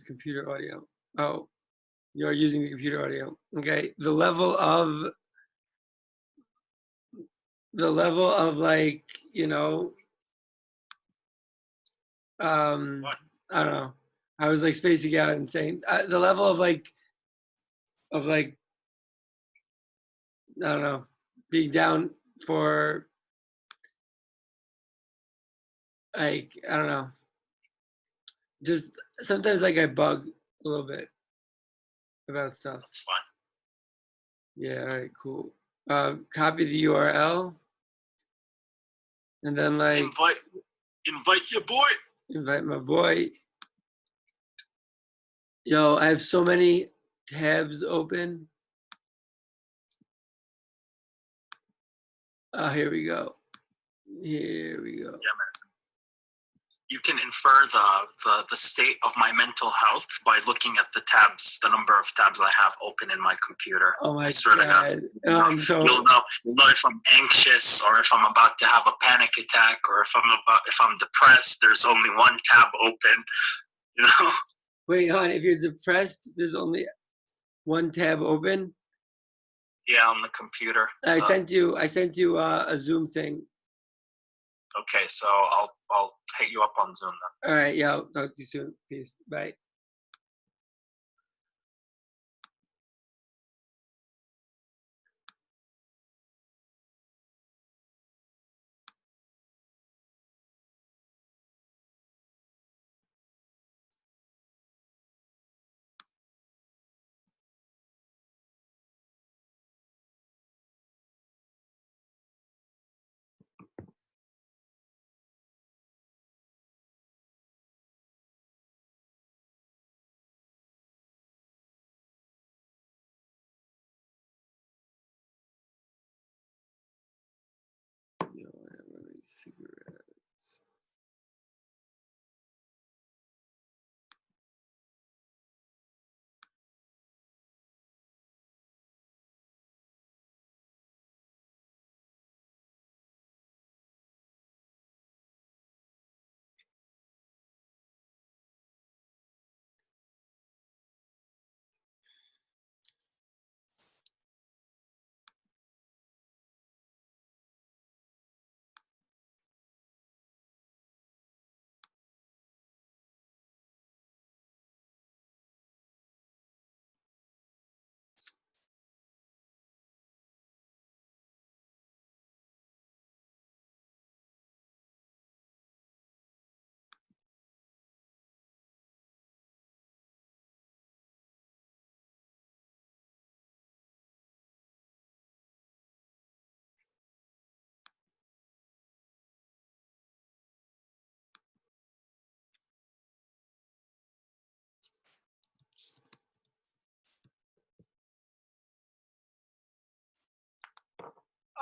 computer audio. Oh, you're using the computer audio. Okay. The level of like, you know, I don't know. I was like spacing out and saying the level of like, I don't know, being down for like, I don't know. Just sometimes like I bug a little bit about stuff. That's fine. Yeah, all right, cool. Copy the URL. And then like invite your boy. Invite my boy. Yo, I have so many tabs open. Oh, here we go. Here we go. Yeah, man. You can infer the state of my mental health by looking at the tabs, the number of tabs I have open in my computer. Oh my I swear God. to God. You'll know if I'm anxious or if I'm about to have a panic attack or if I'm depressed. There's only one tab open, you know. Wait, hon, if you're depressed, there's only one tab open? Yeah, on the computer. I sent you a Zoom thing. Okay, so I'll hit you up on Zoom then. All right, yeah, I'll talk to you soon. Peace. Bye. Cigarettes.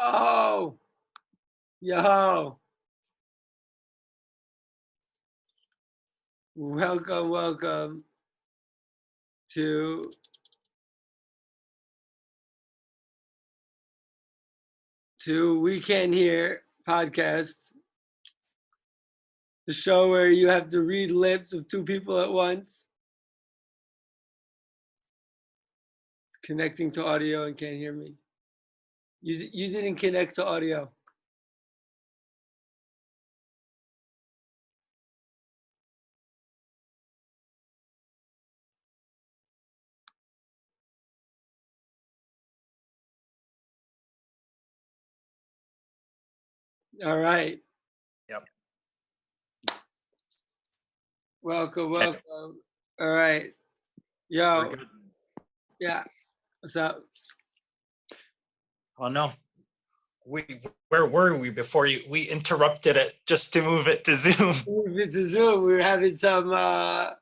Oh, yo. Welcome to We Can't Hear podcast, the show where you have to read lips of two people at once, connecting to audio and can't hear me. You didn't connect to audio. All right. Yep. Welcome. All right. Yo. Yeah. What's up? Oh no. Where were we before we interrupted it just to move it to Zoom? Move it to Zoom. We were having some. Yo,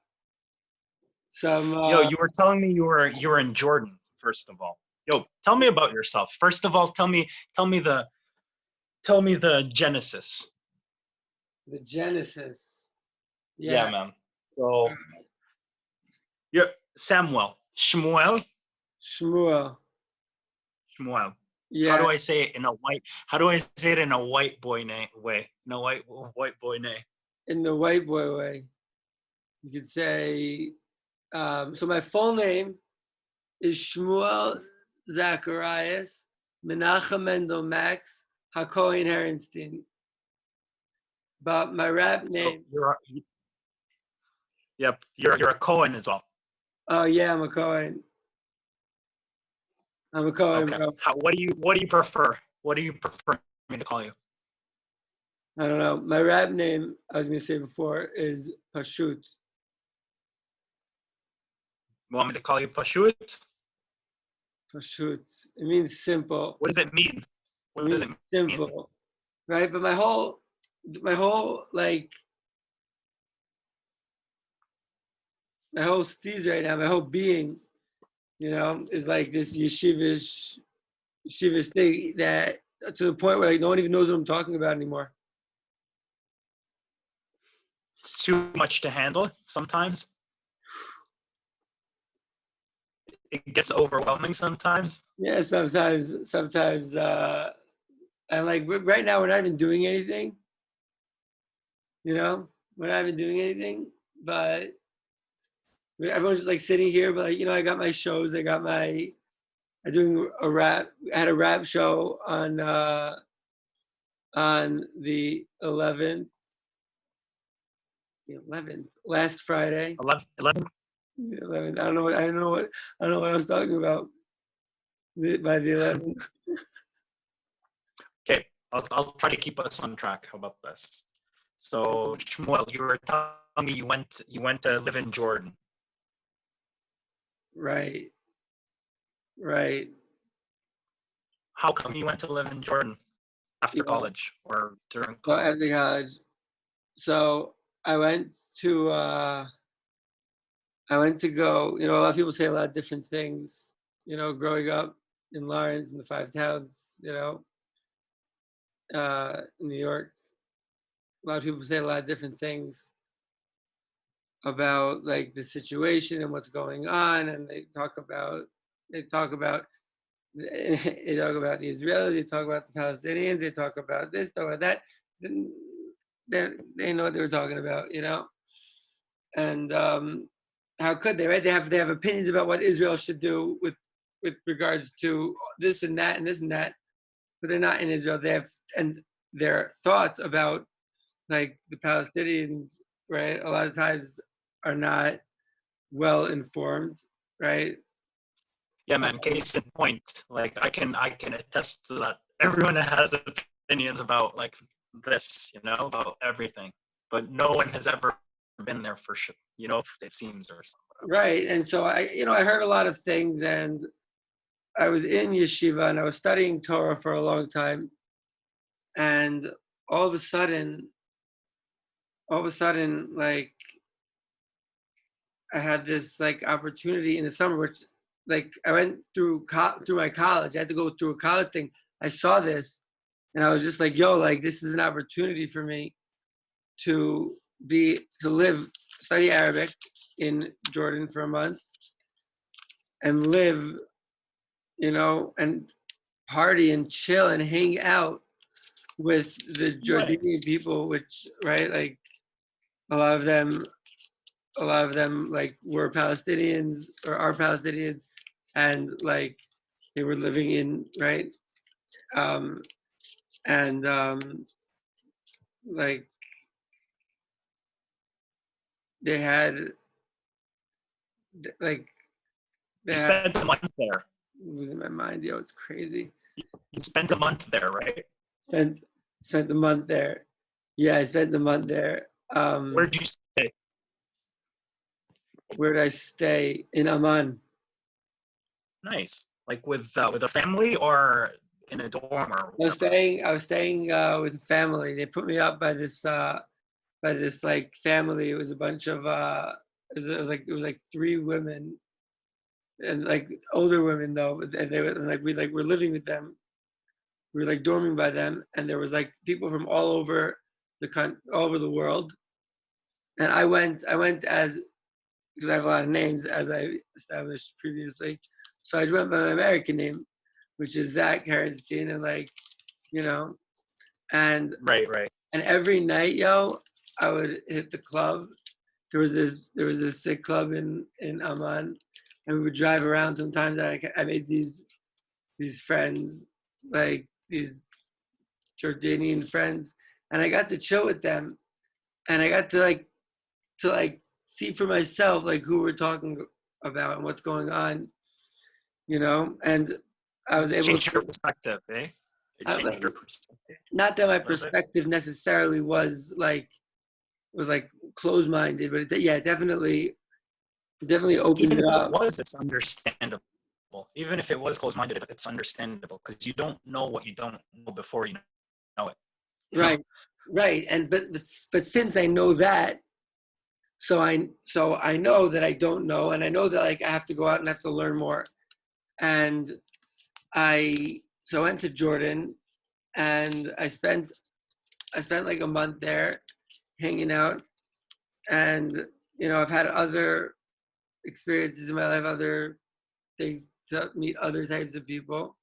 you were telling me you were in Jordan. First of all, yo, tell me about yourself. First of all, tell me the genesis. The genesis. Yeah, man. So you're Shmuel. Yeah. How do I say it in a white? How do I say it in a white boy way? In a white boy name. In the white boy way, you could say So my full name is Shmuel Zacharias Menachem Mendel Maxx HaCohen Herenstein. But my rap name. So you're a Cohen as well. Oh yeah, I'm a Cohen. I'm a Cohen, Okay. bro. What do you prefer? What do you prefer me to call you? I don't know. My rap name, I was gonna say before, is Pashut. You want me to call you Pashut? Pashut. It means simple. What does it mean? What does it mean? Simple, right? But my whole like my whole steez right now, my whole being, is like this yeshivish thing that to the point where like no one even knows what I'm talking about anymore. It's too much to handle sometimes. It gets overwhelming sometimes. Yeah, sometimes, and like right now we're not even doing anything. We're not even doing anything, but everyone's just like sitting here. But like, I got my shows. I'm doing a rap. I had a rap show on the 11th. The 11th, last Friday. 11. The 11th. I don't know what I was talking about. By the 11th. Okay, I'll try to keep us on track. How about this? So Shmuel, you were telling me you went to live in Jordan. Right. How come you went to live in Jordan after college or during college? Well, after college. So I went to go, a lot of people say a lot of different things, growing up in Lawrence, in the Five Towns, in New York. A lot of people say a lot of different things about like the situation and what's going on, and they talk about the Israelis, they talk about the Palestinians, they talk about this, talk about that. They know what they were talking about, and how could they, right? They have opinions about what Israel should do with regards to this and that and this and that, but they're not in Israel. They have, and their thoughts about like the Palestinians, right, a lot of times are not well informed, right? Yeah, man. Case in point, like I can attest to that. Everyone has opinions about like this, about everything, but no one has ever been there for sure. It seems or something. Right, and so I heard a lot of things, and I was in yeshiva and I was studying Torah for a long time, and all of a sudden, like I had this like opportunity in the summer, which like I went through my college. I had to go through a college thing. I saw this, and I was just like, "Yo, like this is an opportunity for me to study Arabic in Jordan for a month, and live, and party and chill and hang out with the Jordanian people, which right, like a lot of them like were Palestinians or are Palestinians, and like they were living in right, and like they had like they You had spent a month there. losing my mind, yo, it's crazy. You spent a month there, right? Spent the month there. Yeah, I spent the month there. Where did you stay? Where did I stay? In Amman. Nice. Like with a family or in a dorm or whatever? I was staying with a family. They put me up by this like family. It was a bunch of it was like three women, and like older women though, and they were and like we're living with them. We were like dorming by them, and there was like people from all over all over the world. And I went as, because I have a lot of names, as I established previously. So I went by my American name, which is Zaki Coronatime, and like, and Right. and every night, yo, I would hit the club, there was this sick club in Amman, and we would drive around. Sometimes I made these friends, like these Jordanian friends, and I got to chill with them, and I got to see for myself like who we're talking about and what's going on, and I was able Change to your perspective, eh? It changed your perspective. not that my A little bit. perspective necessarily was closed-minded, but it definitely opened Even it if up. it was, it's understandable. Even if it was closed-minded, it's understandable because you don't know what you don't know before you know it. Right. And but since I know that, so I know that I don't know, and I know that like I have to go out and have to learn more. And I went to Jordan, and I spent like a month there hanging out, and I've had other experiences in my life, other things, to meet other types of people,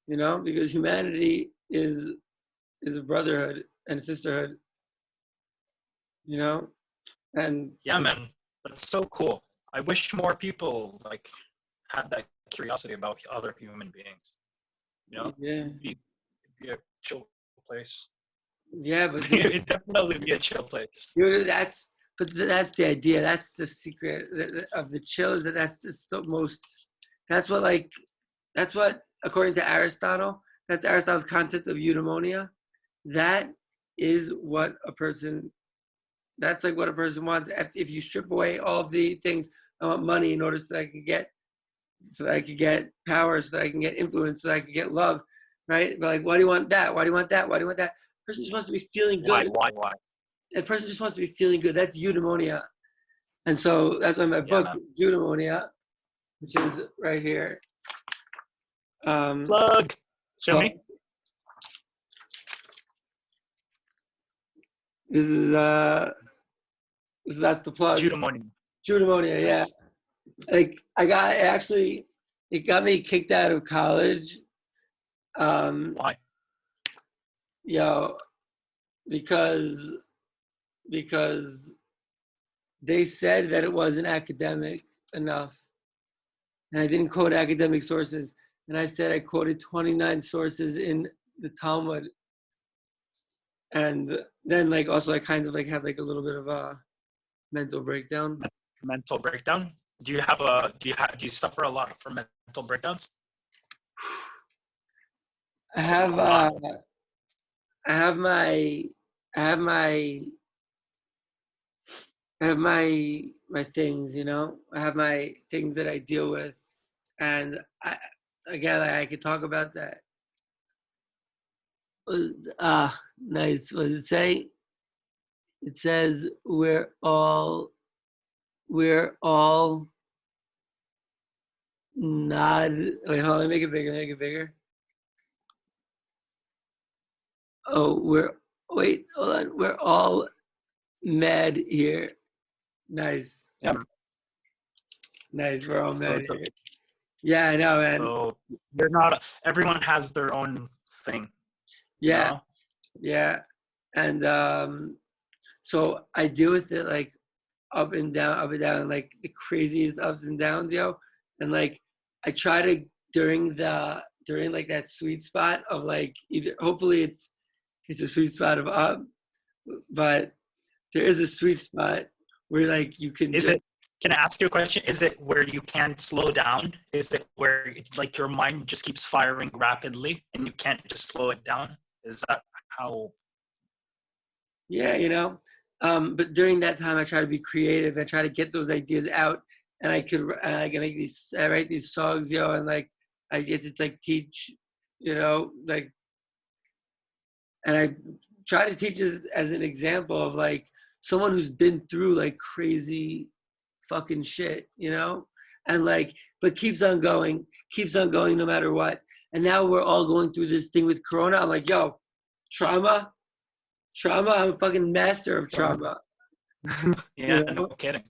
because humanity is a brotherhood and sisterhood, and Yeah, man, that's so cool. I wish more people like had that curiosity about other human beings. yeah, It'd be a chill place. yeah, but It'd definitely be a chill place. that's the idea. That's the secret of the chill. Is that's the most. That's what according to Aristotle. That's Aristotle's concept of eudaimonia. That is what a person. That's like what a person wants. If you strip away all of the things, I want money in order so that I could get power, so that I can get influence, so that I can get love, right? But like, why do you want that? Why do you want that? Why do you want that? The person just wants to be feeling good. Why? A person just wants to be feeling good. That's eudaimonia. And so that's why my book, Eudaimonia, which is right here. Plug. Show me. This is that's the plug. Eudaimonia, yeah. Nice. Like it got me kicked out of college. Why? Because they said that it wasn't academic enough, and I didn't quote academic sources. And I said I quoted 29 sources in the Talmud. And then also I kind of had a little bit of a mental breakdown. Mental breakdown? Do you suffer a lot from mental breakdowns? I have my things, I have my things that I deal with, and I could talk about that. Nice. What does it say? It says we're all not. Wait, hold on. Make it bigger. Oh, hold on. We're all mad here. Nice. Yeah. Nice. We're all mad here. Yeah, I know, man. So they're not. Everyone has their own thing. Yeah. Yeah. And so I deal with it up and down, like the craziest ups and downs, And I try to during that sweet spot of either hopefully it's a sweet spot of up, but there is a sweet spot where you can. Can I ask you a question? Is it where you can't slow down? Is it where your mind just keeps firing rapidly and you can't just slow it down? Is that how? Yeah, but during that time I try to be creative. I try to get those ideas out, and I write these songs, and I get to teach, and I try to teach as an example of someone who's been through crazy fucking shit, and but keeps on going no matter what. And now we're all going through this thing with Corona. I'm trauma, I'm a fucking master of trauma. Yeah, no kidding.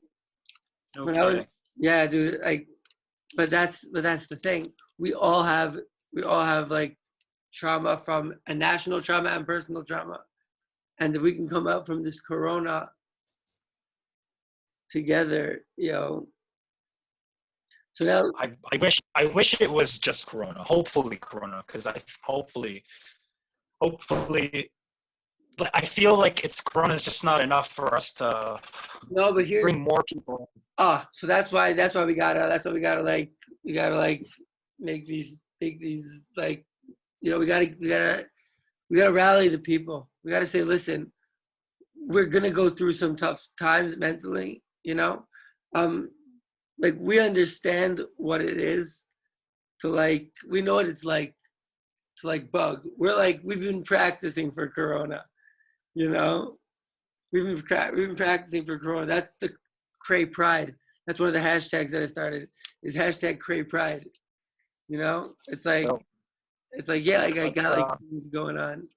Yeah, dude. But that's the thing. We all have trauma, from a national trauma and personal trauma, and if we can come out from this Corona together, So now, I wish it was just Corona. Hopefully Corona, because hopefully, but I feel like Corona is just not enough for us to no, but here's bring more people. so that's why we gotta make these like, we gotta rally the people. We gotta say, listen, we're gonna go through some tough times mentally, like we understand what it is to we know what it's like to bug. We've been practicing for Corona, we've been practicing for Corona. That's the Cray Pride. That's one of the hashtags that I started, is hashtag Cray Pride. It's like, yeah, I got things going on,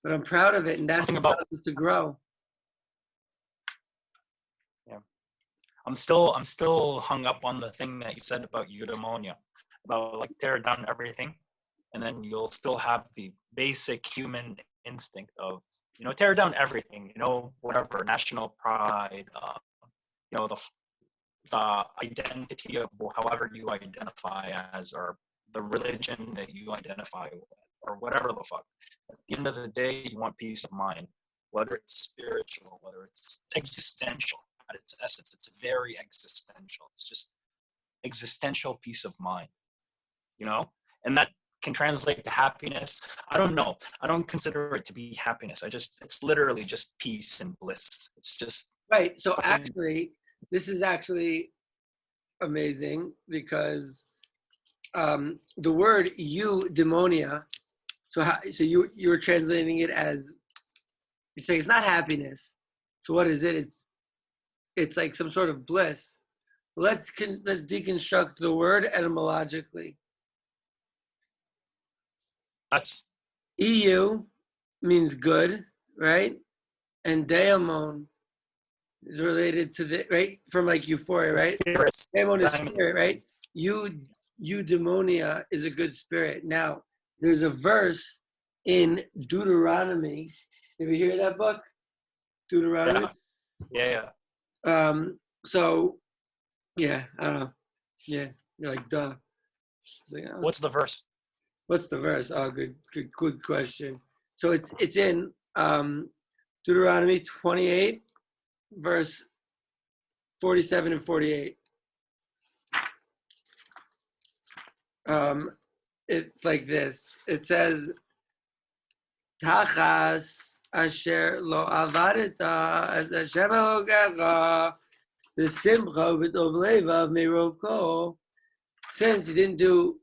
but I'm proud of it, and that's what allows us to grow. Yeah, I'm still hung up on the thing that you said about eudaimonia, about tear down everything, and then you'll still have the basic human instinct of tear down everything, whatever national pride, the identity of however you identify as, or the religion that you identify with, or whatever the fuck. At the end of the day, you want peace of mind, whether it's spiritual, whether it's existential. At its essence, it's very existential. It's just existential peace of mind, and that can translate to happiness. I don't know. I don't consider it to be happiness. It's literally just peace and bliss. It's just right. So actually, this is actually amazing, because the word eudaimonia. So you're translating it as, you say it's not happiness. So what is it? It's like some sort of bliss. Let's deconstruct the word etymologically. That's EU means good, right? And daimon is related to from euphoria, right? Daimon is spirit, right? Eudaimonia is a good spirit. Now, there's a verse in Deuteronomy. Have you heard that book? Deuteronomy? Yeah. So, yeah, I don't know. Yeah, you're like, duh. What's the verse? What's the verse? Oh, good question. So it's in Deuteronomy 28, verse 47 and 48. It's like this. It says, Tachas asher lo avadeta as Hashem Elokecha v'simcha v'tov levav me'rov kol. Since you didn't do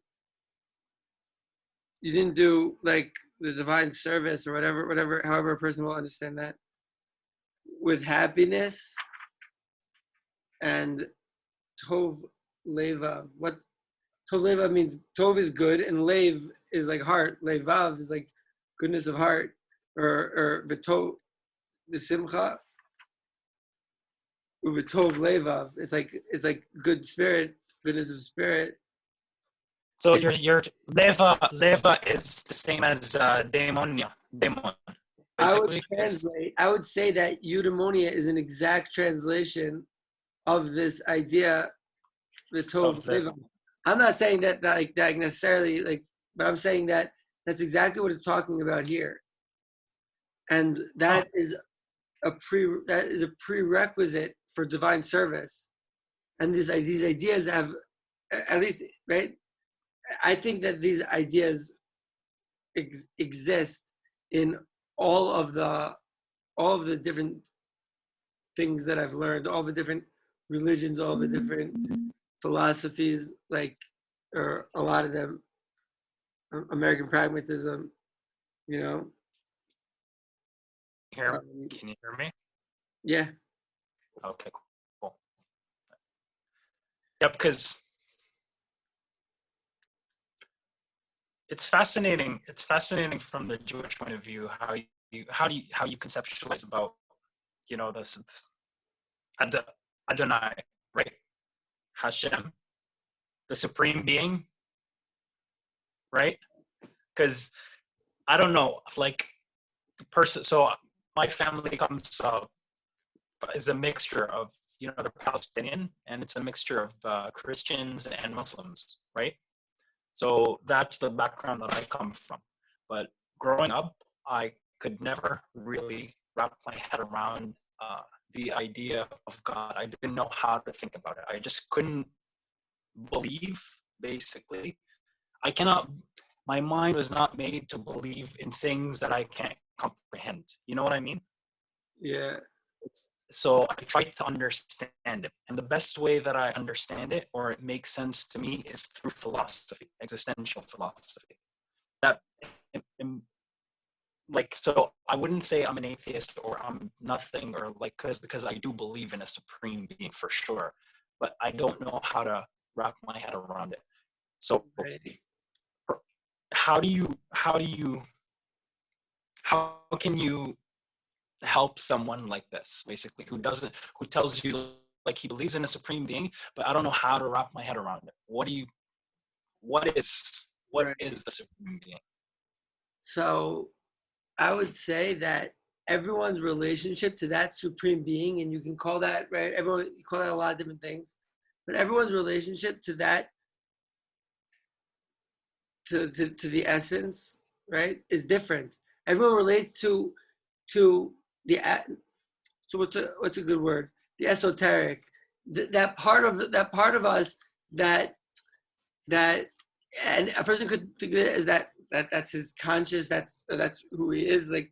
the divine service or whatever, however a person will understand that, with happiness and tov levav. What tov levav means? Tov is good, and lev is like heart. Levav is like goodness of heart, or v'tov v'simcha v'tov levav. It's like good spirit, goodness of spirit. So your leva is the same as daimonia. Daimon. I would say that eudaimonia is an exact translation of this idea, the tov leva. I'm not saying that necessarily, but I'm saying that that's exactly what it's talking about here, and that is a prerequisite for divine service. And these ideas have, at least, right? I think that these ideas exist in all of the different things that I've learned, all the different religions, all the different philosophies, or a lot of them, American pragmatism, Can you hear me? Yeah. Okay, cool. Yeah, because it's fascinating. It's fascinating from the Jewish point of view how you conceptualize about this Adonai, right? Hashem, the supreme being, right? Because I don't know, the person. So my family comes is a mixture of they're Palestinian, and it's a mixture of Christians and Muslims, right? So that's the background that I come from. But growing up, I could never really wrap my head around the idea of God. I didn't know how to think about it. I just couldn't believe, basically. My mind was not made to believe in things that I can't comprehend. You know what I mean? Yeah. So I try to understand it. And the best way that I understand it, or it makes sense to me, is through philosophy, existential philosophy. So I wouldn't say I'm an atheist or I'm nothing, or because I do believe in a supreme being for sure, but I don't know how to wrap my head around it. So how can you help someone like this, basically, who tells you like he believes in a supreme being, but I don't know how to wrap my head around it? What is the supreme being? So I would say that everyone's relationship to that supreme being, and you can call that, right? You call that a lot of different things, but everyone's relationship to that, to the essence, right, is different. Everyone relates to the, so what's a good word? The esoteric, that part of us that and a person could think of it as that's his conscious, that's who he is, like,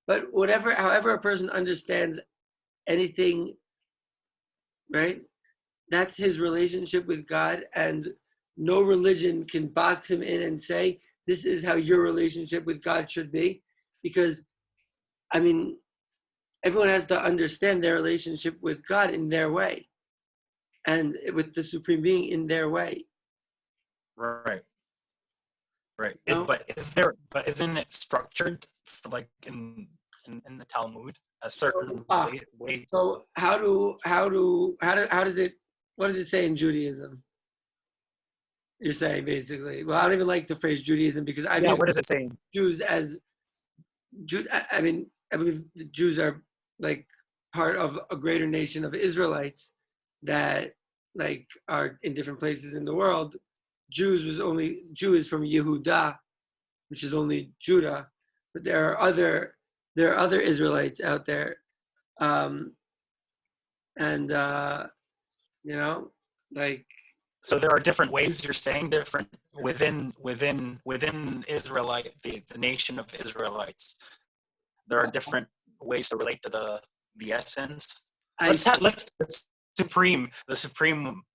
but however a person understands anything, right, that's his relationship with God, and no religion can box him in and say this is how your relationship with God should be, because I mean, everyone has to understand their relationship with God in their way, and with the supreme being in their way. Right. No? But isn't it structured for, like, in the Talmud a certain way? So what does it say in Judaism? You're saying, basically. Well, I don't even like the phrase Judaism, because I view What does it say? Jews as I mean, I believe the Jews are like part of a greater nation of Israelites that like are in different places in the world. Jew is from Yehuda, which is only Judah, but there are other Israelites out there, and like. So there are different ways, you're saying, different within Israelite, the nation of Israelites. There are different ways to relate to the essence. Let's the supreme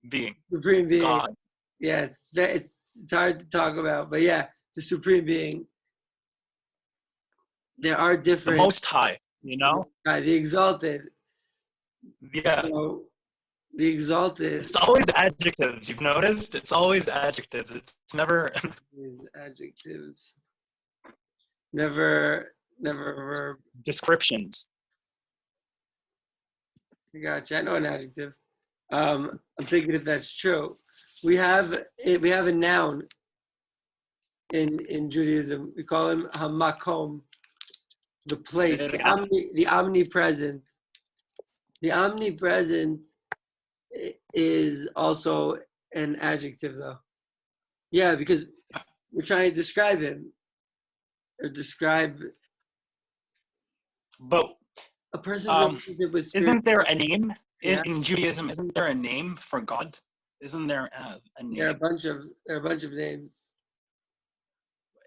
being. Supreme being. God. Yeah, it's hard to talk about, but yeah, the supreme being. There are different. The Most High, the exalted. Yeah. The exalted. It's always adjectives. You've noticed? It's always adjectives. It's never adjectives. Never verb. Descriptions. I gotcha. I know an adjective. I'm thinking if that's true. We have a noun in Judaism. We call him HaMakom, the place, the omnipresent. The omnipresent is also an adjective, though. Yeah, because we're trying to describe him, or describe. But a person's relationship with spirit. Isn't there a name in Judaism? Isn't there a name for God? Isn't there a name? There are a bunch of names.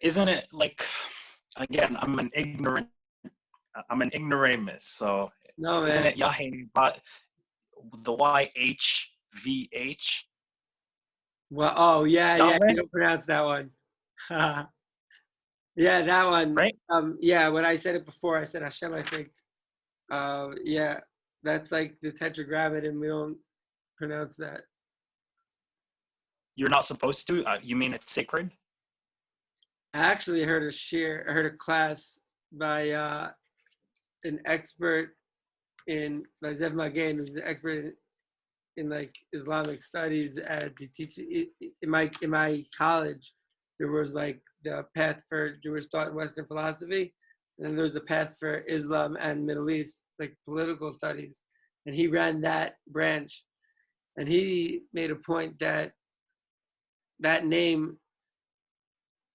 Isn't it, like, again, I'm an ignoramus, so no, man. Isn't it Yahweh, but the YHVH? Well, oh yeah, you don't pronounce that one. Yeah, that one. Right? Yeah, when I said it before, I said Hashem, I think. Yeah, that's like the tetragrammaton. We don't pronounce that. You're not supposed to? You mean it's sacred? I actually heard a class by an expert by Zev Magen, who's an expert in like Islamic studies. He teaches in my college. There was like the path for Jewish thought and Western philosophy, and then there's the path for Islam and Middle East, like political studies. and he ran that branch. And he made a point that that name,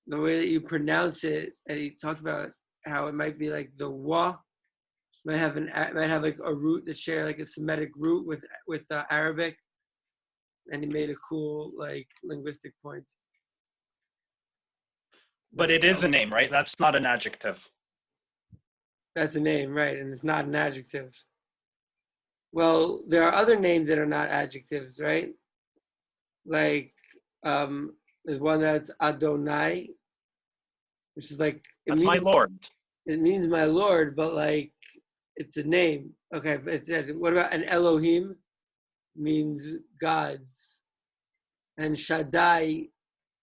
the way that you pronounce it, and he talked about how it might be like the wa, might have like a root that share like a Semitic root with Arabic, and he made a cool like linguistic point. But it is a name, right? That's not an adjective. That's a name, right? And it's not an adjective. Well, there are other names that are not adjectives, right? Like there's one that's Adonai, which is like That's my Lord. It means my Lord, but like it's a name. Okay, but what about an Elohim? Means gods, and Shaddai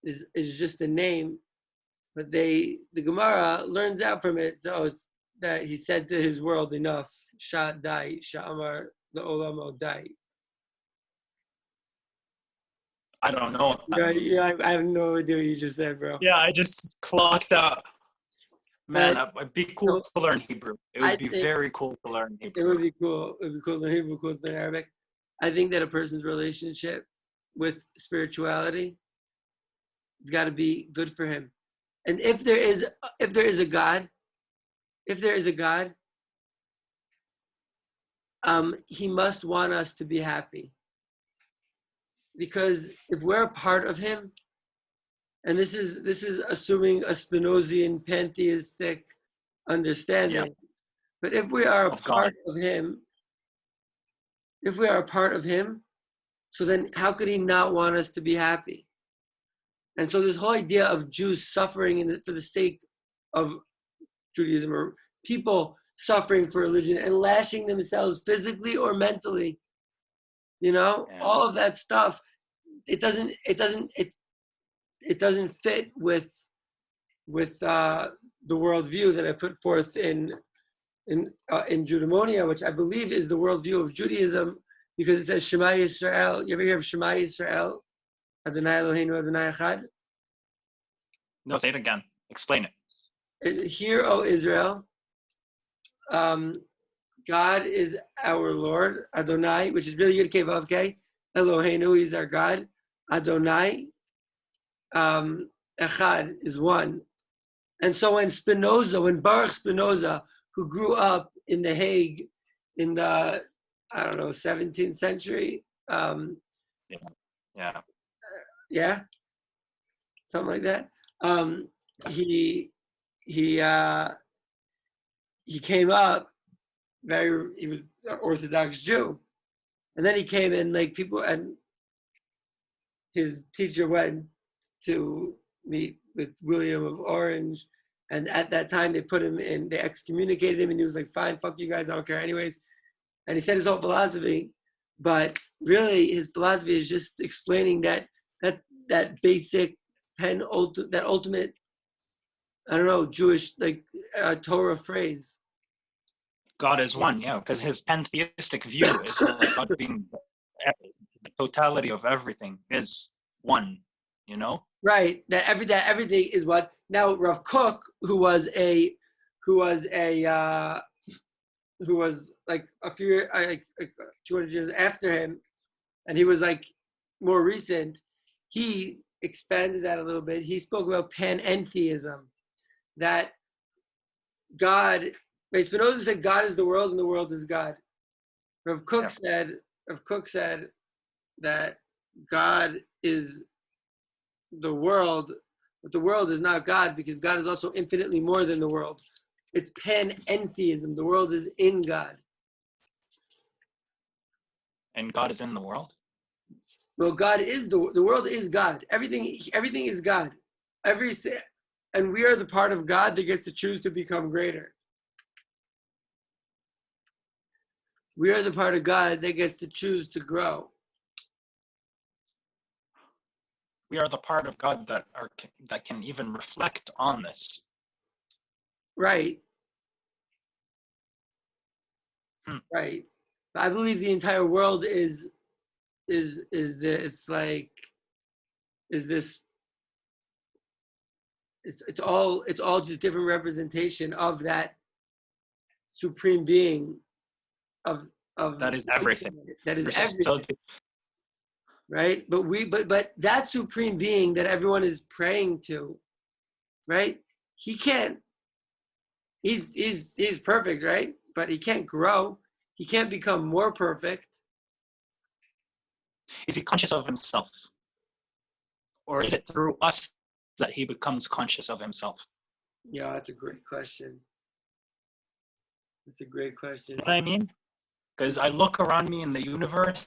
is just a name, but the Gemara learns out from it. So that he said to his world enough. Shaddai, Sha'amar the Olam Odai. I don't know what that means. Yeah, I have no idea what you just said, bro. Yeah, I just clocked out. Man, it'd be cool to learn Hebrew. It would be very cool to learn Hebrew. It would be cool. It would be cool to learn Hebrew, cool to learn Arabic. I think that a person's relationship with spirituality has got to be good for him. And if there is a God, he must want us to be happy. Because if we're a part of him, and this is assuming a Spinozian pantheistic understanding, but if we are a part of him, so then how could he not want us to be happy? And so this whole idea of Jews suffering for the sake of Judaism, or people suffering for religion and lashing themselves physically or mentally, all of that stuff, it doesn't fit with the worldview that I put forth in Judaimonia, which I believe is the worldview of Judaism, because it says Shema Yisrael. You ever hear of Shema Yisrael? Adonai Eloheinu Adonai Echad? No, say it again. Explain it. Hear, O Israel, God is our Lord, Adonai, which is really Yud Kei Vav Kei. Eloheinu, he's our God. Adonai, Echad is one. And so when Baruch Spinoza, who grew up in The Hague in the, 17th century. Yeah, something like that. He came up he was an Orthodox Jew, and then he came in and his teacher went to meet with William of Orange, and at that time they excommunicated him, and he was like, fine, fuck you guys, I don't care anyways. And he said his whole philosophy, but really his philosophy is just explaining that basic that ultimate, Jewish Torah phrase. God is one, because his pantheistic view is like God being the totality of everything is one, Right. That everything is one. Now Rav Kook, who was like a few 200 years after him, and he was like more recent, he expanded that a little bit. He spoke about panentheism, that God, Spinoza said God is the world and the world is God. Rav Kook said that God is the world, but the world is not God, because God is also infinitely more than the world. It's panentheism. The world is in God. And God is in the world? Well, God is the world is God. Everything is God. And we are the part of God that gets to choose to become greater. We are the part of God that gets to choose to grow. We are the part of God that can even reflect on this. Right. Right. I believe the entire world is all just different representation of that supreme being of of That is everything. That is You're just everything. Right? But that supreme being that everyone is praying to, right? He can't. He's perfect, right? But he can't grow. He can't become more perfect. Is he conscious of himself? Or is it through us that he becomes conscious of himself? Yeah, that's a great question. That's a great question. You know what I mean? Because I look around me in the universe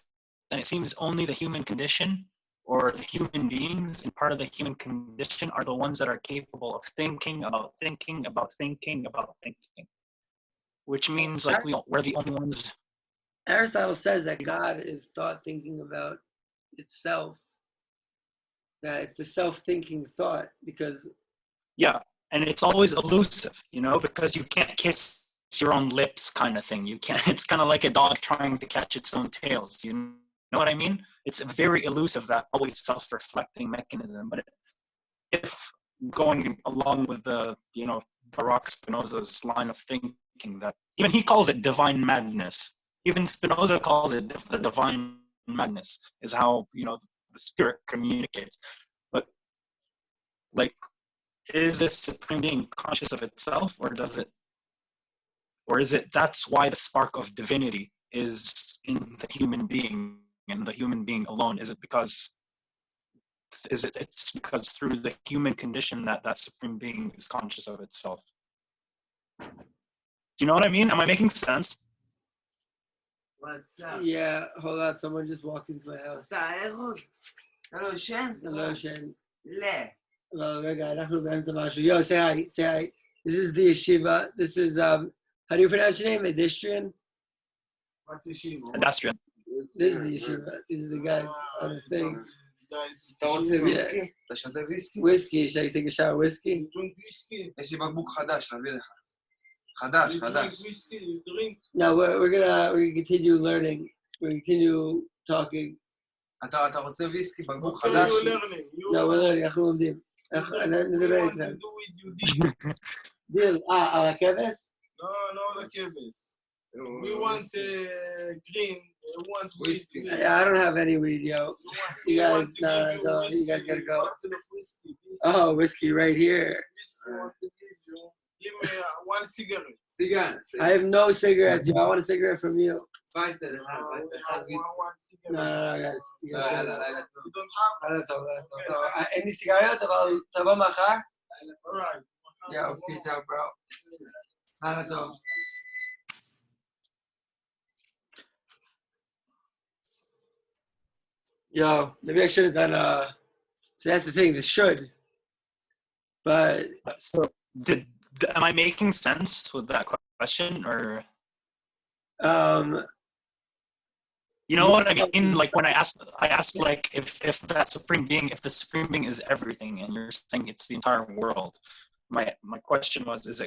and it seems only the human condition or the human beings and part of the human condition are the ones that are capable of thinking about thinking about thinking about thinking. Which means like we're the only ones. Aristotle says that God is thought thinking about itself. That it's the self-thinking thought because Yeah, and it's always elusive, you know, because you can't kiss your own lips kind of thing. You can't, it's kind of like a dog trying to catch its own tails, you know what I mean? It's very elusive, that always self-reflecting mechanism. But if going along with the, you know, Baruch Spinoza's line of thinking, that even he calls it divine madness. Even Spinoza calls it the divine madness, is how, you know, the spirit communicates. But like, is this supreme being conscious of itself, or does it, or is it that's why the spark of divinity is in the human being and the human being alone? Is it because it's because through the human condition that that supreme being is conscious of itself? Do you know what I mean? Am I making sense? What's up? yeah, hold on, someone just walked into my house. אתה ערוד? אתה לא ישן? אני לא ישן. לא. לא, רגע, אנחנו באמצע משהו. Yo, say hi, say hi. This is the yeshiva. This is, how do you pronounce your name? Edistrian? What ישיבה? Pedestrian. This is the yeshiva. These are the guys on the thing. אתה רוצה ויסקי? אתה שותה ויסקי? Whiskey, should I take a shot of whiskey? יש לי בקבוק חדש, נביא לך. חדש. No, we're gonna continue learning. We're gonna continue talking. אתה רוצה ויסקי, בקבוק חדש? No, we're learning. אנחנו לומדים. נדבר איתכם. דיל, על הכבש? No, the kebabs. We want green. We want whiskey. Yeah, I don't have any weed, yo. You guys, no, you guys gotta go. Oh, whiskey right here. Give me one cigarette. I have no cigarettes, yo. I want a cigarette from you. One No, cigarette. guys. You guys You don't have? any cigarettes? תבוא מחר? Alright. Yeah, peace out, bro. לילה טוב. Yo, maybe I should have done so that's the thing, the should. But So am I making sense with that question, or you know what I mean? Like when I asked like if that supreme being, if the supreme being is everything, and you're saying it's the entire world. My question was, is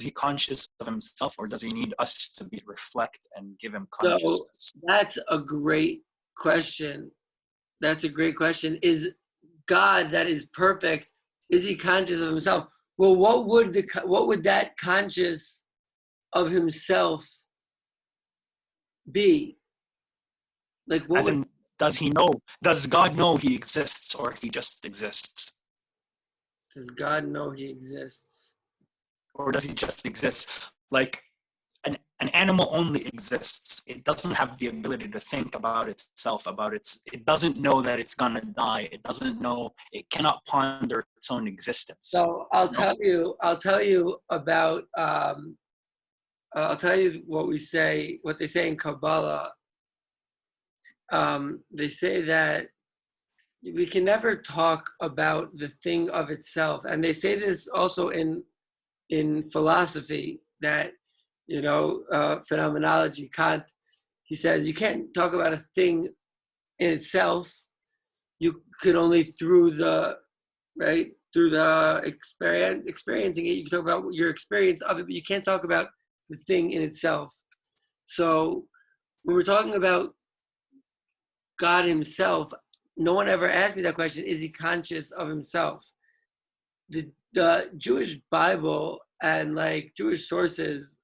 he conscious of himself, or does he need us to reflect and give him consciousness? So that's a great question. That's a great question. Is God that is perfect, is he conscious of himself? Well, what would that conscious of himself be? Like what does he know? Does God know he exists, or he just exists? Does God know he exists? Or does he just exist? Like an animal only exists. It doesn't have the ability to think about itself, it doesn't know that it's gonna die. It doesn't know, it cannot ponder its own existence. So I'll tell you about I'll tell you what they say in Kabbalah. They say that we can never talk about the thing of itself. And they say this also in philosophy, that, you know, phenomenology, Kant, he says you can't talk about a thing in itself. You could only through the experiencing it, you can talk about your experience of it, but you can't talk about the thing in itself. So when we're talking about God himself, no one ever asked me that question, is he conscious of himself? The Jewish Bible and like Jewish sources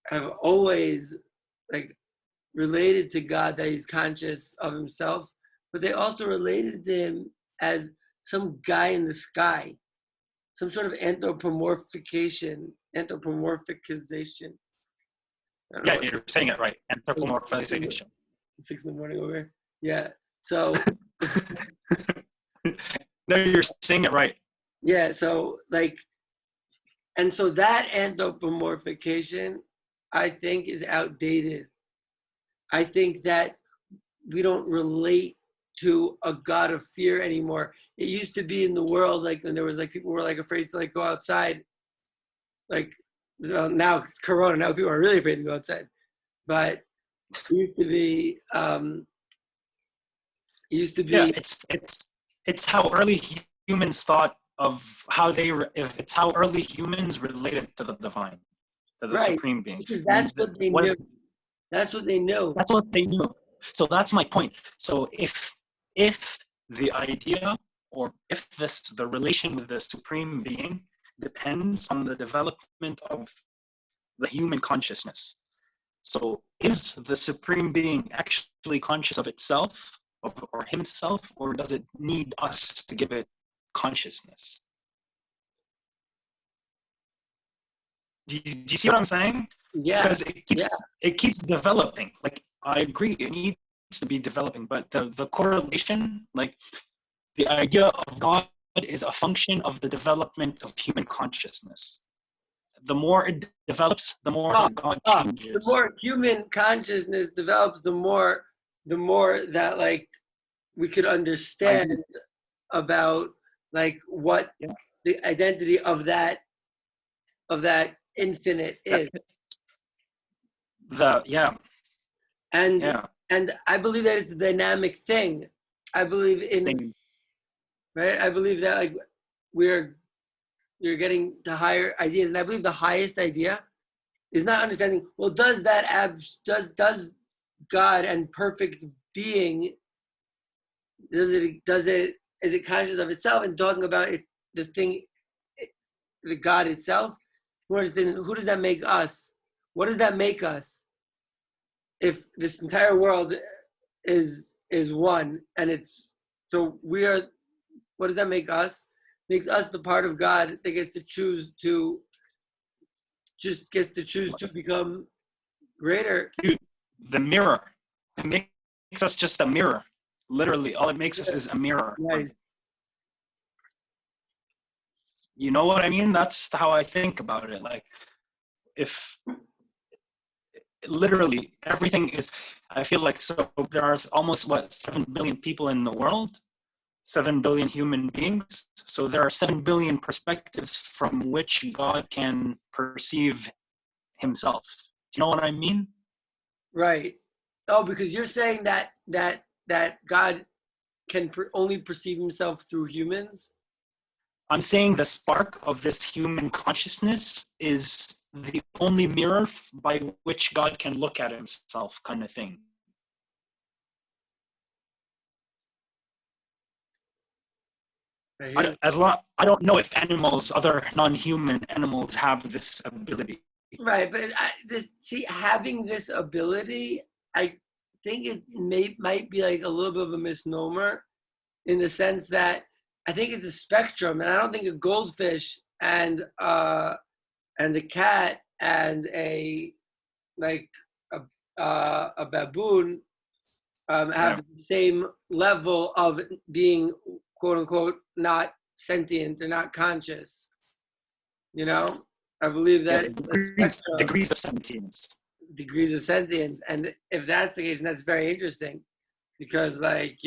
have always like related to God, that he's conscious of himself, but they also related to him as some guy in the sky, some sort of anthropomorphization. Yeah, you're saying it right. Anthropomorphization. 6 in the morning over here. Yeah. So No, you're saying it right. yeah, so like, and so that anthropomorphication, I think, is outdated. I think that we don't relate to a God of fear anymore. It used to be in the world, like when there was like people were like afraid to like go outside. Like now it's Corona, now people are really afraid to go outside. But it used to be Yeah, it's how early humans thought of how it's how early humans related to the divine, to the right, supreme being. because that's what they knew. That's what they knew. That's what they knew. So that's my point. So if the idea, or if the relation with the supreme being depends on the development of the human consciousness. So is the supreme being actually conscious of itself, or himself, or does it need us to give it consciousness? Do you see what I'm saying? Yeah. Because it keeps developing. Like, I agree, it needs to be developing, but the correlation, like the idea of God is a function of the development of human consciousness. The more it develops, the more God changes. The more human consciousness develops, the more that like we could understand about like what the identity of that infinite is. And I believe that it's a dynamic thing. I believe in right. I believe that like you're getting to higher ideas, and I believe the highest idea is not understanding. Well, does God and perfect being is it conscious of itself and talking about it, the thing, the God itself? Who does that make us? What does that make us? If this entire world is one, and it's so we are, what does that make us? Makes us the part of God that gets to choose to become greater. Dude, the mirror. It makes us just a mirror. Literally, all it makes us is a mirror. Nice. You know what I mean? That's how I think about it. Like, if literally everything is, I feel like, so there are almost 7 billion people in the world, 7 billion human beings. So there are 7 billion perspectives from which God can perceive himself. Do you know what I mean? Right. Oh, because you're saying that God can only perceive himself through humans? I'm saying the spark of this human consciousness is the only mirror by which God can look at himself, kind of thing. I don't know if other non-human animals have this ability. Right, but having this ability, I think it might be like a little bit of a misnomer, in the sense that I think it's a spectrum, and I don't think a goldfish and a cat and a baboon have the same level of being, quote unquote, not sentient. They're not conscious. You know, I believe that degrees of sentience. Degrees of sentience, and if that's the case, and that's very interesting, because like,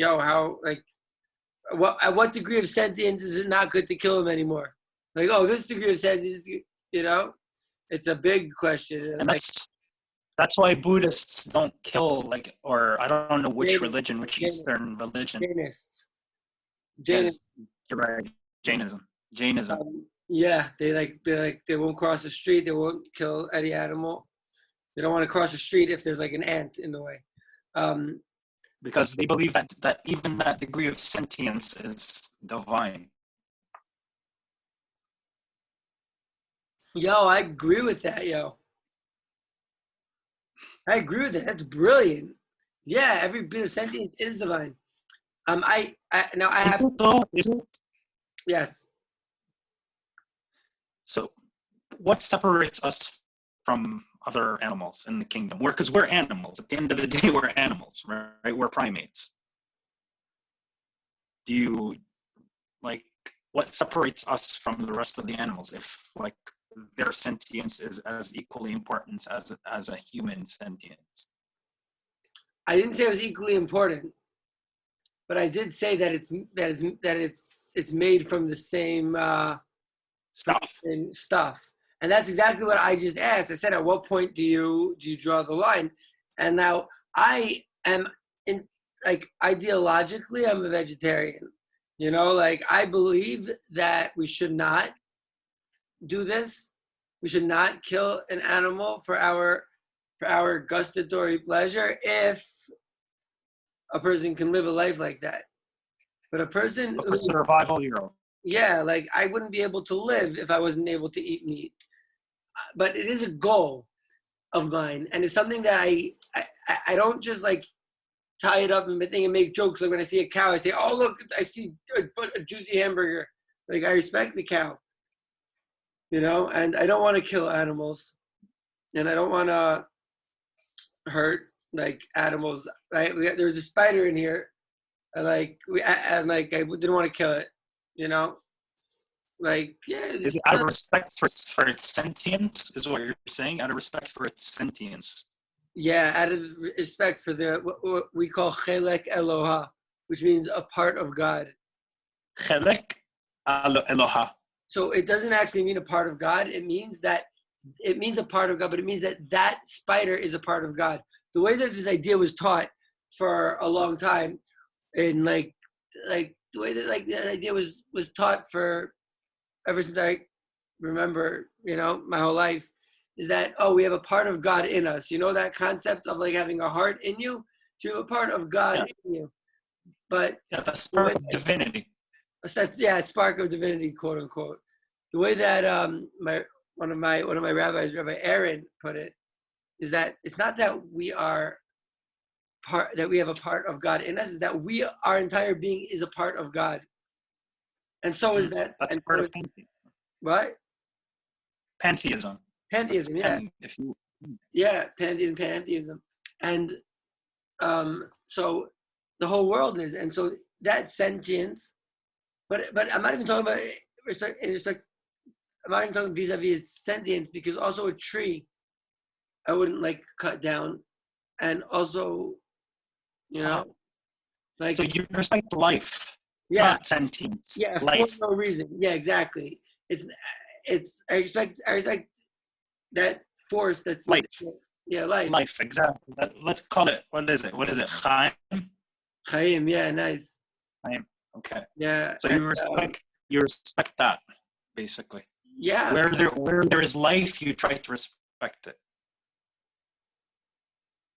at what degree of sentience is it not good to kill him anymore? Like, oh, this degree of sentience, it's a big question. And that's why Buddhists don't kill, like, or I don't know which religion, which Eastern religion. Jainism. You're right. Jainism. They won't cross the street. They won't kill any animal. They don't want to cross the street if there's like an ant in the way. Because they believe that even that degree of sentience is divine. Yo, I agree with that, yo. I agree with that. That's brilliant. Yeah, every bit of sentience is divine. I have. Isn't? Yes. So, what separates us from other animals in the kingdom? Because we're animals. At the end of the day, we're animals, right? We're primates. Do you what separates us from the rest of the animals? If their sentience is as equally important as a human sentience. I didn't say it was equally important, but I did say that it's made from the same stuff. And that's exactly what I just asked. I said, at what point do you draw the line? And now I am ideologically, I'm a vegetarian. I believe that we should not do this. We should not kill an animal for our gustatory pleasure if a person can live a life like that. But a person for survival, yeah, I wouldn't be able to live if I wasn't able to eat meat. But it is a goal of mine, and it's something that I don't just tie it up and make jokes. Like when I see a cow, I say, "Oh look, I see a juicy hamburger." I respect the cow, and I don't want to kill animals, and I don't want to hurt animals. Right? There's a spider in here, and I didn't want to kill it, Is it out of respect for its sentience? Is what you're saying? Out of respect for its sentience? Yeah, out of respect for what we call chelek Eloha, which means a part of God. Chelek Eloha. So it doesn't actually mean a part of God. It means a part of God, but it means that spider is a part of God. The way that this idea was taught for a long time, and the way that the idea was taught for ever since I remember, my whole life, is that, we have a part of God in us. That concept of having a heart in you? So you have a part of God in you. But that's part of divinity. Spark of divinity, quote unquote. The way that one of my rabbis, Rabbi Aaron, put it, is that it's not that we have a part of God in us, is that our entire being is a part of God. And so is that. That's part of pantheism. What? Pantheism. Pantheism, yeah. Yeah, pantheism. And so the whole world is. And so that sentience, but I'm not even talking about respect. I'm not even talking vis-a-vis sentience, because also a tree I wouldn't cut down. And also, so you respect life, not sentience. Yeah, life. For no reason. Yeah, exactly. I respect that force that's life. Life. Life, exactly. Let's call it. What is it? Chaim. Chaim. Yeah, nice. Chaim. Okay. Yeah. So you respect that, basically. Yeah. Where there is life, you try to respect it.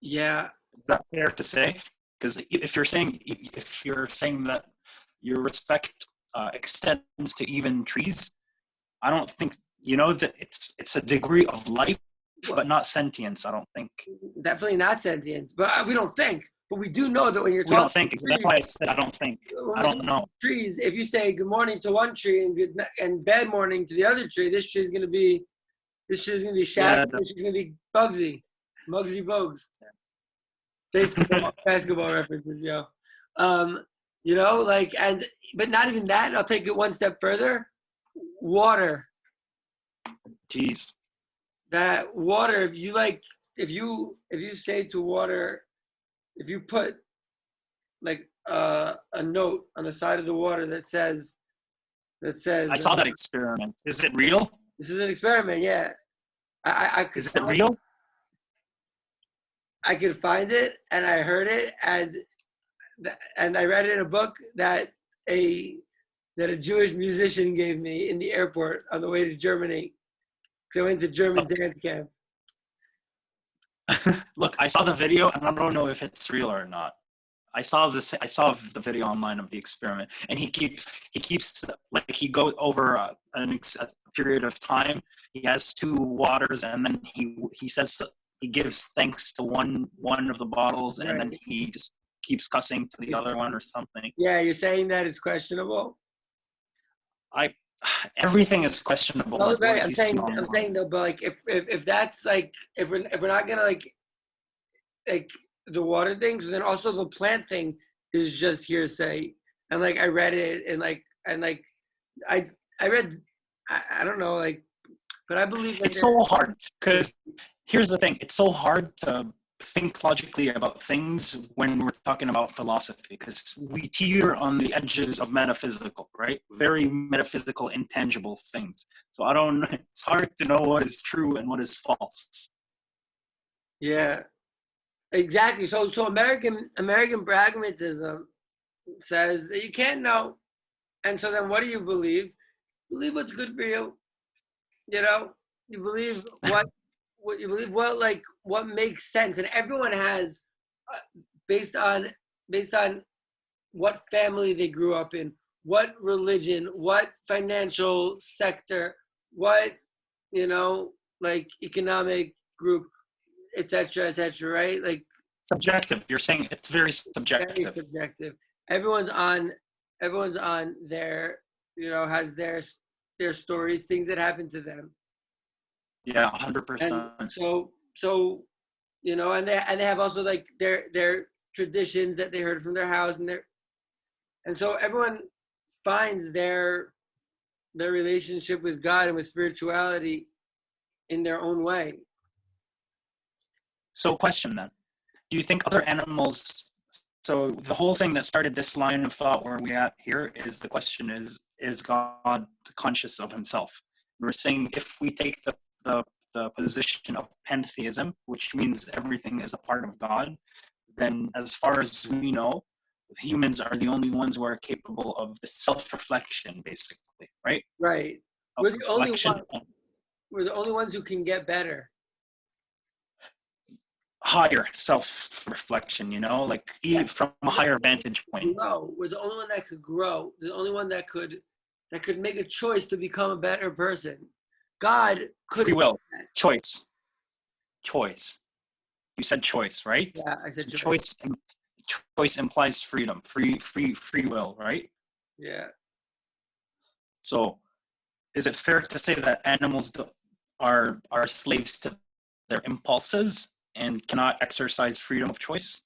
Yeah. Is that fair to say? Because if you're saying that your respect extends to even trees, I don't think that it's a degree of life, but not sentience. I don't think. Definitely not sentience, but we don't think. But we do know that when you're talking. We don't think. Trees, that's why I said I don't think. I don't know. Trees. If you say good morning to one tree and bad morning to the other tree, this tree is gonna be shaggy. Yeah, this tree is gonna be Bugsy, Muggsy Bogues. Basketball references, yo. But not even that. I'll take it one step further. Water. Jeez. That water, if you say to water, if you put a note on the side of the water that says I saw that experiment. Is it real? This is an experiment, yeah. Is it real? I could find it, and I heard it, and I read it in a book that a Jewish musician gave me in the airport on the way to Germany. So I went to German dance camp. Look, I saw the video, and I don't know if it's real or not. I saw the video online of the experiment, and he keeps he goes over a period of time. He has two waters, and then he says he gives thanks to one of the bottles, and then he just keeps cussing to the other one or something. Yeah, you're saying that it's questionable. Everything is questionable. No, like, right. I'm saying though, but like if that's like if we're not gonna like the water things, then also the plant thing is just hearsay. And like I read it, and I read, I don't know, like, but I believe that it's so hard, because here's the thing: it's so hard to think logically about things when we're talking about philosophy, because we teeter on the edges of metaphysical, right? Very metaphysical, intangible things. So it's hard to know what is true and what is false. Yeah, exactly. So American pragmatism says that you can't know, and so then what do you believe? Believe what's good for you. You know, you believe what you believe, what makes sense, and everyone has based on what family they grew up in, what religion, what financial sector, what like economic group, etc., right? Like Subjective. You're saying it's very subjective. very subjective. Everyone's on their has their stories, things that happen to them. Yeah, 100%. And so and they have also like their traditions that they heard from their house, and so everyone finds their relationship with God and with spirituality in their own way. So question then, do you think other animals, so the whole thing that started this line of thought where we at here is the question is God conscious of himself? We're saying if we take the position of pantheism, which means everything is a part of God, then as far as we know, humans are the only ones who are capable of the self-reflection, basically, right? Right. We're the only ones who can get better. Higher self-reflection, like from a higher vantage point. Grow. We're the only one that could grow. The only one that could make a choice to become a better person. God could. Free will. Choice. You said choice, right? Yeah, I said choice. Choice implies freedom, free will, right? Yeah. So, is it fair to say that animals are slaves to their impulses and cannot exercise freedom of choice?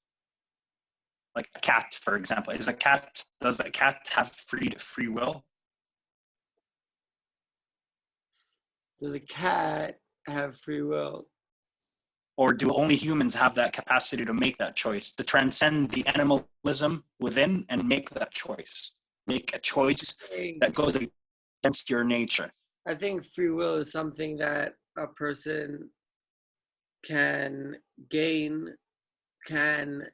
Like a cat, for example. Does a cat have free will? Does a cat have free will? Or do only humans have that capacity to make that choice, to transcend the animalism within and make that choice? Make a choice that goes against your nature. I think free will is something that a person can gain, can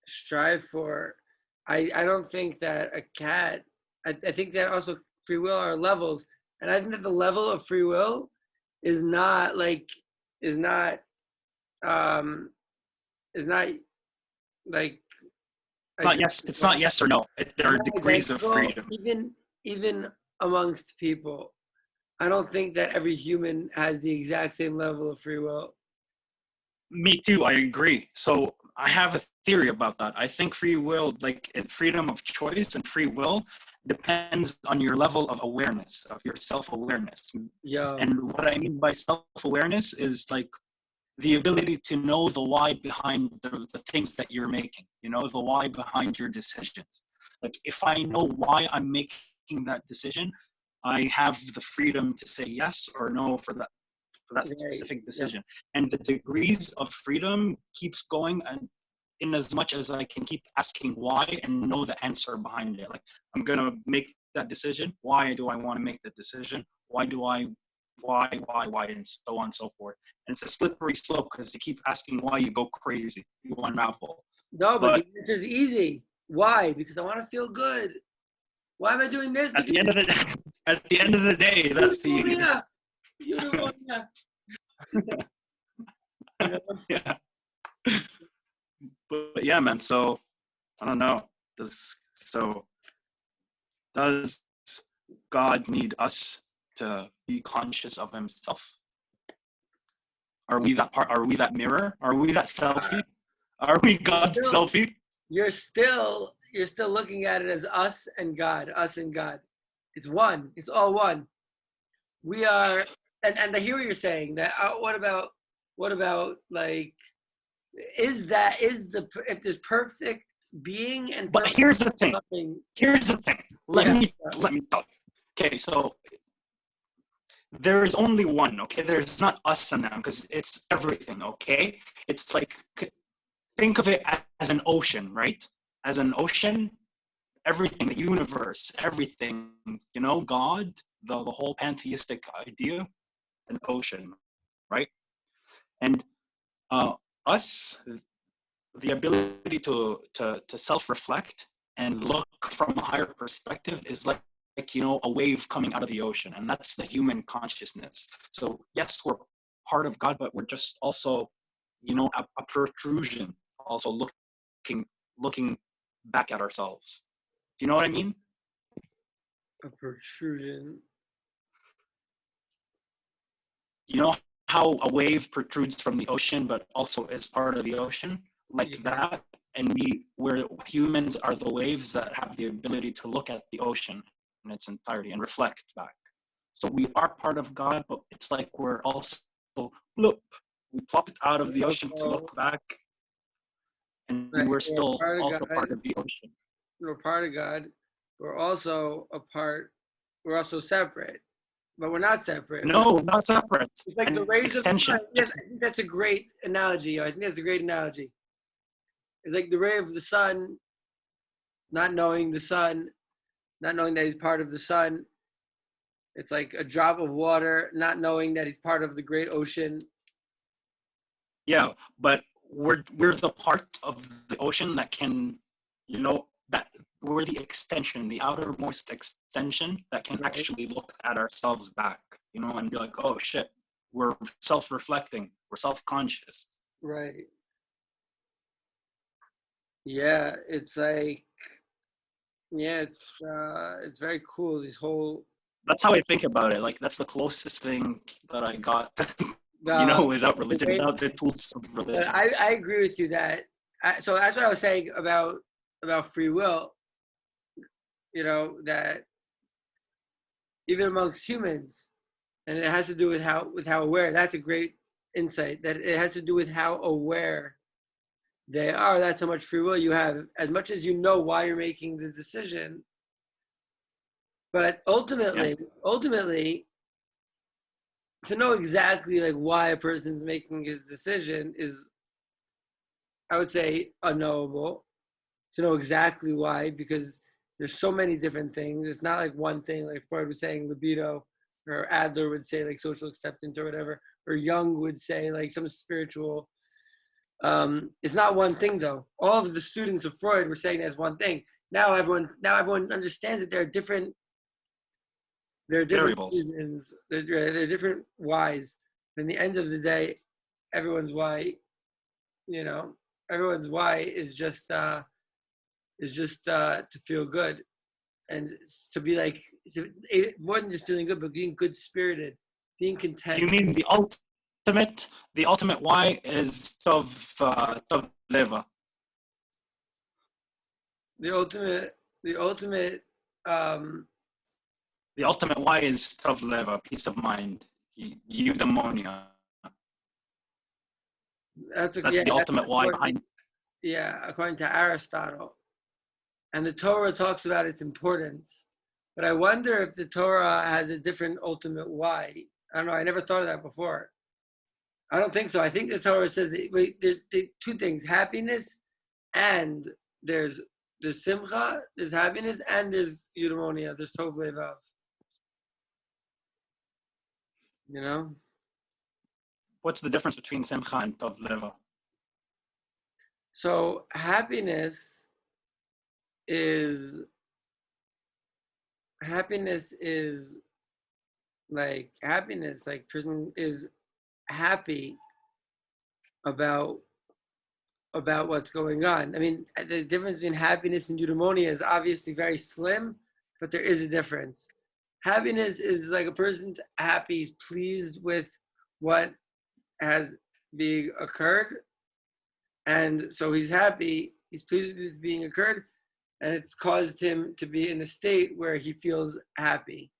strive for. I don't think that a cat, I think that also free will are levels. And I think that the level of free will is not like it's not yes or no. There are degrees of freedom. Even amongst people, I don't think that every human has the exact same level of free will. Me too, I agree. So I have a theory about that. I think free will, like freedom of choice and free will, depends on your level of awareness, of your self-awareness. Yeah. And what I mean by self-awareness is like the ability to know the why behind the things that you're making, the why behind your decisions. Like if I know why I'm making that decision, I have the freedom to say yes or no for that specific decision. Yeah. And the degrees of freedom keeps going, and in as much as I can keep asking why and know the answer behind it. Like I'm gonna make that decision. Why do I want to make the decision? Why, and so on and so forth. And it's a slippery slope because you keep asking why, you go crazy. You unravel. No, but the answer is easy. Why? Because I want to feel good. Why am I doing this? At the end of the day, that's the. Yeah. But yeah, man. So I don't know. Does God need us to be conscious of himself? Are we that part? Are we that mirror? Are we that selfie? Are we God's selfie? You're still looking at it as us and God. It's one. It's all one. We are, and I hear what you're saying. That what about like, if there's perfect being and but here's the thing. Nothing, here's the thing. Let me talk. Okay, so there is only one. Okay, there's not us and them because it's everything. Okay, it's like, think of it as an ocean, right? As an ocean, everything, the universe, everything, God, the whole pantheistic idea, an ocean, right? And us, the ability to self-reflect and look from a higher perspective is like a wave coming out of the ocean, and that's the human consciousness. So yes, we're part of God, but we're just also, a protrusion, also looking back at ourselves. Do you know what I mean? a protrusion. You know how a wave protrudes from the ocean, but also is part of the ocean, like that. And we're humans are the waves that have the ability to look at the ocean in its entirety and reflect back. So we are part of God, but it's like we're also, look, we popped out of the ocean to look back, and we're still also part of the ocean. We're part of God. We're also we're also separate, but we're not separate. No, not separate. It's like the rays of the sun. Yes, I think that's a great analogy. It's like the ray of the sun, not knowing the sun, not knowing that he's part of the sun. It's like a drop of water, not knowing that he's part of the great ocean. Yeah, but we're the part of the ocean that can, that we're the extension, the outermost extension that can actually look at ourselves back, and be like, oh shit, we're self-reflecting, we're self-conscious. Right. Yeah, it's like, it's very cool. That's how I think about it. Like, that's the closest thing that I got, without religion, without the tools of religion. I agree with you that. So that's what I was saying about free will. That even amongst humans, and it has to do with how aware. That's a great insight. That it has to do with how aware they are. That's how much free will you have. As much as you know why you're making the decision, but ultimately, to know exactly like why a person's making his decision is, I would say, unknowable. To know exactly why, because there's so many different things. It's not like one thing, like Freud was saying, libido, or Adler would say like social acceptance or whatever, or Jung would say like some spiritual. It's not one thing though. All of the students of Freud were saying that's one thing. Now everyone understands that there are different variables. Reasons. There are different whys. But in the end of the day, everyone's why is just to feel good, and to be like, more than just feeling good, but being good spirited, being content. You mean the ultimate why is tov leva. The ultimate why is tov leva, peace of mind, eudaimonia. That's the ultimate why behind. Yeah, according to Aristotle. And the Torah talks about its importance. But I wonder if the Torah has a different ultimate why. I don't know. I never thought of that before. I don't think so. I think the Torah says that, there's two things: happiness, and there's simcha, there's happiness, and there's eudaimonia, there's tov levav. What's the difference between simcha and tov leva? So happiness is like person is happy about what's going on. I mean, the difference between happiness and eudaimonia is obviously very slim, but there is a difference. Happiness is like a person's happy, is pleased with what has being occurred, and so he's happy. He's pleased with it being occurred, and it's caused him to be in a state where he feels happy.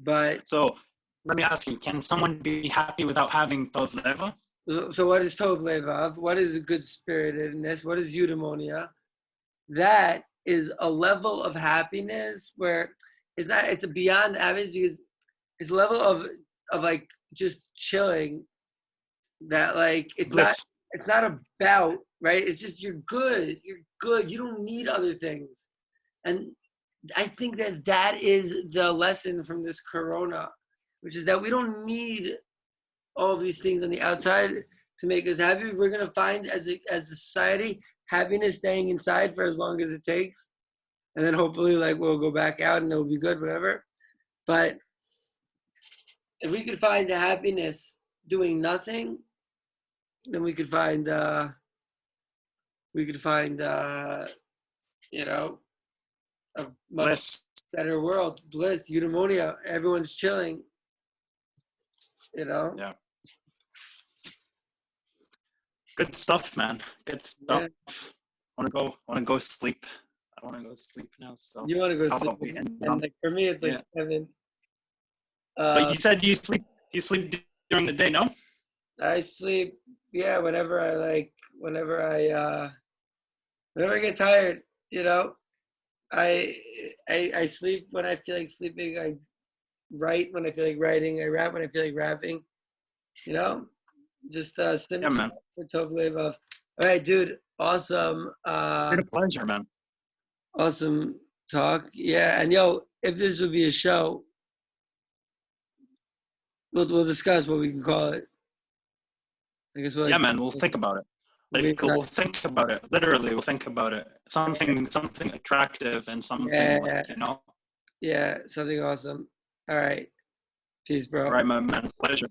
But so let me ask you: can someone be happy without having tov leva? so what is tov levav? What is good spiritedness? What is eudaimonia? That is a level of happiness where it's a beyond average, because it's a level of like just chilling, that like it's Bliss. not about, right? It's just you're good. You don't need other things. And I think that is the lesson from this corona, which is that we don't need all these things on the outside to make us happy. We're going to find as a society happiness staying inside for as long as it takes. And then hopefully like we'll go back out and it'll be good, whatever. But if we could find the happiness doing nothing, then we could find you know, a much Bliss. better world. Bliss, eudaimonia, everyone's chilling, you know. Yeah. Good stuff, man. Good stuff. Yeah. Want to go sleep. I want to go sleep now. So You want to go how sleep, about we end and like for me, it's like 7. but you said you sleep during the day, no? I sleep, yeah, whenever I get tired, you know. I sleep when I feel like sleeping. I write when I feel like writing. I rap when I feel like rapping. You know, just Yeah, man. for Tov Levav. All right, dude. Awesome. It's been a pleasure, man. Awesome talk. Yeah, and yo, if this would be a show, we'll discuss what we can call it. I guess we'll, Yeah, man. We'll think about it. We'll think about it. Literally, we'll think about it. Something attractive and something like, you know. Yeah, something awesome. All right. Peace, bro. All right, my man. Pleasure.